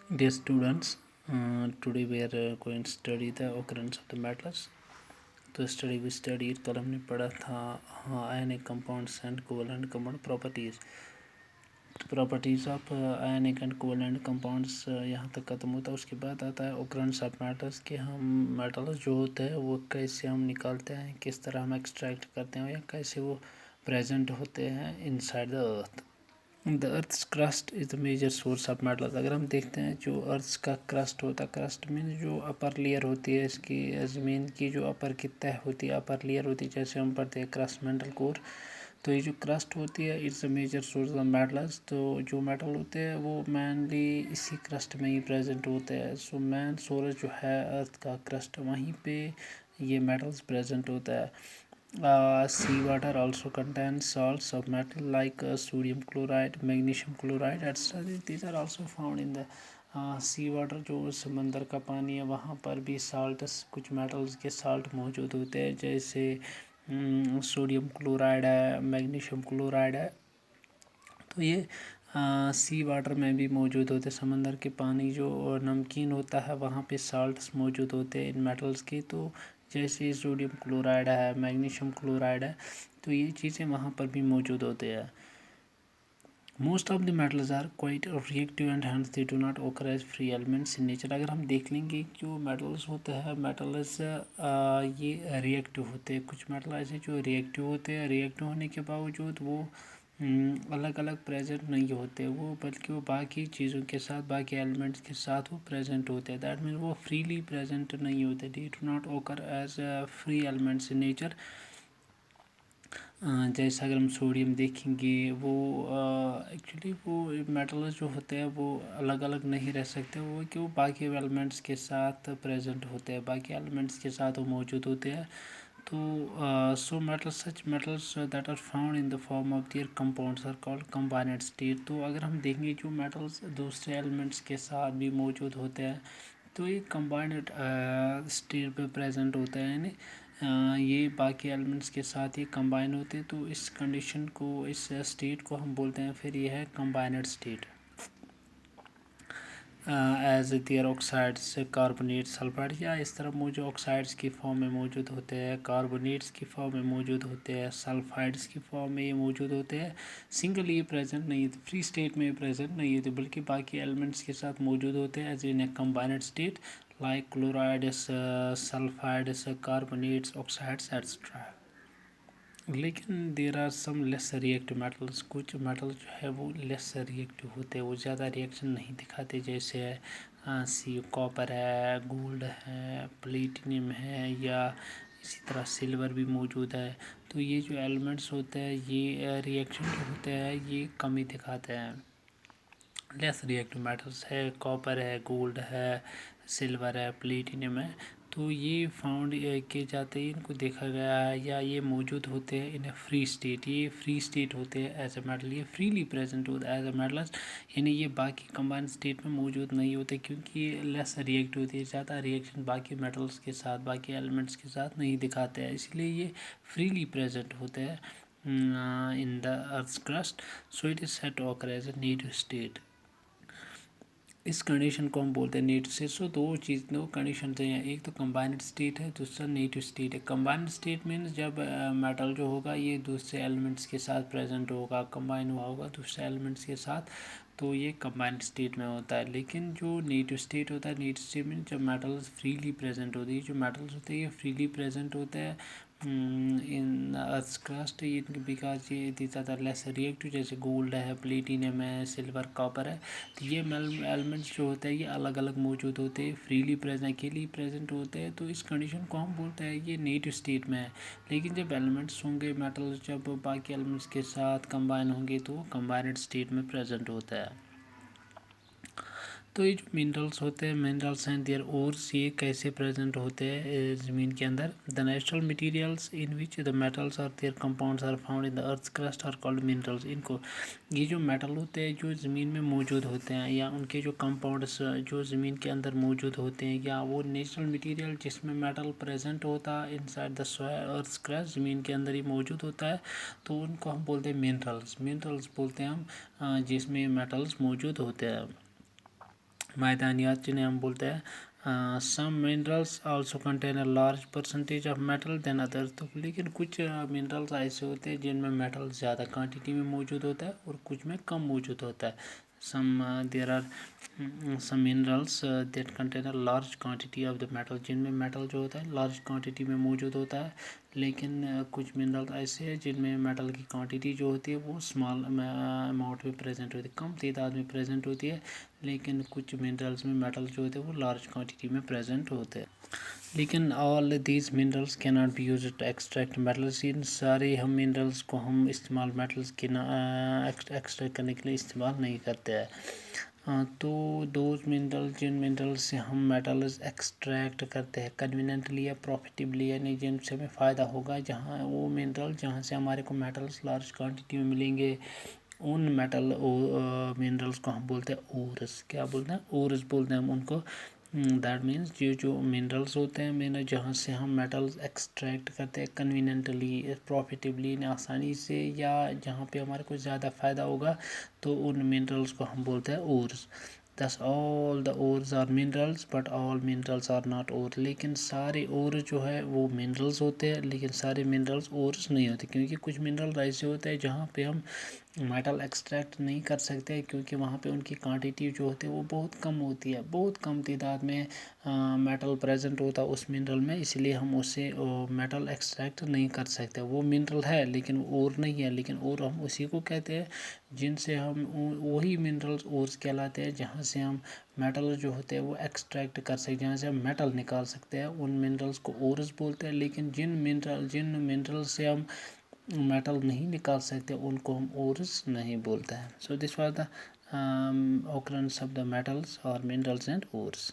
Dear students, today we are going to study the occurrence of the metals. तो we studied कल हमने पढ़ा था ionic compounds and covalent compound properties of ionic and covalent compounds यहाँ तक खत्म होता है। उसके बाद आता है occurrence of metals कि हम metals जो होते हैं वो कैसे हम निकालते हैं, किस तरह हम एक्सट्रैक्ट करते हैं या कैसे वो प्रेजेंट होते हैं inside the earth. The earth's crust is the major source of metals. अगर हम देखते हैं जो अर्थ का क्रस्ट होता है, क्रस्ट मीन जो अपर लेयर होती है इसकी ज़मीन की जो अपर की तह होती है, अपर लेयर होती है, जैसे हम पढ़ते हैं क्रस्ट मेंटल कोर। तो ये जो क्रस्ट होती है it's a major source of metals. तो जो मेटल होते हैं वो मेनली इसी क्रस्ट में ही प्रेजेंट होते हैं। सो मेन सोर्स जो है अर्थ का क्रस्ट, वहीं पे ये मेटल्स प्रेजेंट होता है। Seawater also contains salts of metal like sodium chloride, magnesium chloride, etc. These are also found in the sea water। जो समंदर का पानी है वहाँ पर भी साल्ट्स, कुछ मेटल्स के साल्ट मौजूद होते हैं, जैसे सोडियम क्लोराइड है, मैग्नीशियम क्लोराइड है। तो ये सी वाटर में भी मौजूद होते हैं। समंदर के पानी जो नमकीन होता है वहाँ पे साल्ट्स मौजूद होते हैं इन मेटल्स के। तो जैसे सोडियम क्लोराइड है, मैग्नीशियम क्लोराइड है, तो ये चीज़ें वहाँ पर भी मौजूद होते हैं। Most of the metals are quite reactive and hence they do not occur as free elements in nature. अगर हम देख लेंगे जो मेटल्स होते हैं, मेटल्स ये रिएक्टिव होते हैं। कुछ मेटल ऐसे जो रिएक्टिव होते हैं, रिएक्टिव होने के बावजूद वो अलग अलग प्रेजेंट नहीं होते वो, बल्कि वो बाकी चीज़ों के साथ, बाकी एलिमेंट्स के साथ वो प्रेजेंट होते हैं। दैट मीन वो फ्रीली प्रेजेंट नहीं होते। They do not occur as free elements in nature. जैसे अगर हम सोडियम देखेंगे वो एक्चुअली वो मेटल्स जो होते हैं वो अलग अलग नहीं रह सकते, वो कि वो बाकी एलिमेंट्स के साथ प्रेजेंट होते हैं, बाकी एलिमेंट्स के साथ वो मौजूद होते हैं। तो so metals, such metals that are found in the form of their compounds are called combined state. तो अगर हम देखेंगे जो मेटल्स दूसरे एलिमेंट्स के साथ भी मौजूद होते हैं तो ये कंबाइंड स्टेट पे प्रेजेंट होता है, यानी ये बाकी एलिमेंट्स के साथ ही कंबाइन होते हैं। तो इस कंडीशन को, इस स्टेट को हम बोलते हैं फिर ये है combined state. As their oxides, carbonate, sulphide, या इस तरह जो ऑक्साइड्स की फॉर्म में मौजूद होते हैं, कार्बोनेट्स की फॉर्म में मौजूद होते हैं, सल्फाइड्स की फॉर्म में ये मौजूद होते हैं। सिंगल ये प्रेजेंट नहीं होते, फ्री स्टेट में प्रेजेंट नहीं होते, बल्कि बाकी एलिमेंट्स के साथ मौजूद होते हैं as in a combined state like chlorides, sulphides, carbonates, oxides etcetera. लेकिन there are some less reactive metals. कुछ मेटल जो है वो लेस रिएक्टिव होते हैं, वो ज़्यादा रिएक्शन नहीं दिखाते, जैसे सी कॉपर है, गोल्ड है, प्लेटिनियम है, या इसी तरह सिल्वर भी मौजूद है। तो ये जो एलिमेंट्स होते हैं ये रिएक्शन जो होते हैं ये कम ही दिखाते हैं। लेस रिएक्टिव मेटल्स है, कॉपर है, गोल्ड है, सिल्वर है, प्लेटिनियम है, तो ये फाउंड किए जाते हैं, इनको देखा गया है, या ये मौजूद होते हैं इन फ्री स्टेट। ये फ्री स्टेट होते हैं एज ए मेटल, ये फ्रीली प्रेजेंट होता है एज ए मेटल्स, यानी ये बाकी कंबाइंड स्टेट में मौजूद नहीं होते, क्योंकि ये लेस रिएक्टिव होती है, ज़्यादा रिएक्शन बाकी मेटल्स के साथ, बाकी एलिमेंट्स के साथ नहीं दिखाते हैं, इसलिए ये फ्रीली प्रेजेंट होते हैं in the earth's crust. So it is said to occur as a native state. इस कंडीशन को हम बोलते हैं नेटिव स्टेट। सो दो कंडीशन हैं, एक तो कंबाइंड स्टेट है, दूसरा नेटिव स्टेट है। कंबाइंड स्टेट मीन्स जब मेटल जो होगा ये दूसरे एलिमेंट्स के साथ प्रेजेंट होगा, कंबाइन हुआ होगा दूसरे एलिमेंट्स के साथ, तो ये कंबाइंड स्टेट में होता है। लेकिन जो नेटिव स्टेट होता है, नेटिव स्टेट मीन जब मेटल्स फ्रीली प्रेजेंट होती है, जो मेटल्स होते हैं ये फ्रीली प्रेजेंट होते हैं इन अर्थ क्रस्ट, बिकॉज ये these are the less reactive, जैसे गोल्ड है, प्लेटिनियम है, सिल्वर, कॉपर है। तो ये एलिमेंट्स जो होते हैं ये अलग अलग मौजूद होते हैं, फ्रीली प्रेजेंट, अकेले प्रेजेंट होते हैं। तो इस कंडीशन को हम बोलते हैं ये नेटिव स्टेट में है। लेकिन जब एलिमेंट्स होंगे, मेटल्स जब बाकी एलिमेंट्स के साथ कंबाइन होंगे तो कंबाइंड स्टेट में प्रेजेंट होता है। तो ये जो मिनरल्स होते हैं, मिनरल्स एंड देयर ओर्स, ये कैसे प्रेजेंट होते हैं ज़मीन के अंदर। The natural materials in which the metals or their compounds are found in the earth crust are called minerals. इनको, ये जो मेटल होते हैं जो ज़मीन में मौजूद होते हैं, या उनके जो कंपाउंड्स जो ज़मीन के अंदर मौजूद होते हैं, या वो नेचुरल मटेरियल जिसमें मेटल प्रेजेंट होता है inside the soil earth crust, ज़मीन के अंदर ही मौजूद होता है, तो उनको हम बोलते हैं मिनरल्स। मिनरल्स बोलते हैं हम जिसमें मेटल्स मौजूद होते हैं। معدنیات جنہیں ہم بولتے ہیں. Some minerals also contain a large percentage of metal than others. تو لیکن کچھ منرلس ایسے ہوتے ہیں جن میں میٹل زیادہ کوانٹٹی میں موجود ہوتا ہے اور کچھ میں کم موجود ہوتا ہے. There are some minerals that contain a large quantity of the metal. جن میں میٹل جو ہوتا ہے لارج کوانٹٹی میں موجود ہوتا ہے. لیکن کچھ منرل ایسے ہیں جن میں میٹل کی کوانٹٹی جو ہوتی ہے وہ اسمال اماؤنٹ میں پریزنٹ ہوتی ہے, کم تعداد میں پریزنٹ ہوتی ہے. لیکن کچھ منرلس میں میٹل جو ہوتے ہیں وہ لارج کوانٹٹی میں پریزنٹ ہوتے ہیں. لیکن آل دیز منرلس کی not be use to extract metals. ان سارے ہم منرلس کو ہم استعمال میٹلس کے ایکسٹریکٹ کرنے کے لیے استعمال نہیں کرتے ہیں. تو دوز منرل جن منرل سے ہم میٹلز ایکسٹریکٹ کرتے ہیں کنویننٹلی یا پروفیٹیبلی, یعنی جن سے ہمیں فائدہ ہوگا, جہاں وہ منرل جہاں سے ہمارے کو میٹلز لارج کوانٹٹی میں ملیں گے, ان میٹل منرلس کو ہم بولتے ہیں اورس. کیا بولتے ہیں؟ اورس بولتے ہیں ہم ان کو. دیٹ مینس یہ جو منرلس ہوتے ہیں جہاں سے ہم میٹلز ایکسٹریکٹ کرتے ہیں کنویننٹلی پروفیٹیبلی آسانی سے, یا جہاں پہ ہمارے کو زیادہ فائدہ ہوگا, تو ان منرلس کو ہم بولتے ہیں hours. Thus all the ores are minerals but all minerals are not ore. لیکن سارے اور جو ہے وہ منرلس ہوتے ہیں لیکن سارے منرلس اورس نہیں ہوتے, کیونکہ کچھ منرل ایسے ہوتے ہیں جہاں پہ ہم میٹل ایکسٹریکٹ نہیں کر سکتے, کیونکہ وہاں پہ ان کی کوانٹٹی جو ہوتی ہے وہ بہت کم ہوتی ہے, بہت کم تعداد میں میٹل پریزنٹ ہوتا ہے اس منرل میں, اس لیے ہم اس سے میٹل ایکسٹریکٹ نہیں کر سکتے. وہ منرل ہے لیکن اور نہیں ہے. لیکن اور ہم اسی کو کہتے ہیں جن سے ہم وہی منرلز اورس کہلاتے ہیں جہاں سے ہم میٹل جو ہوتے ہیں وہ ایکسٹریکٹ کر سکتے, جہاں سے ہم میٹل نکال سکتے ہیں, ان منرلس کو اورس بولتے ہیں. لیکن جن منرل سے ہم میٹل نہیں نکال سکتے ان کو ہم اورس نہیں بولتے ہیں. So this was the occurrence of the metals or minerals and ores.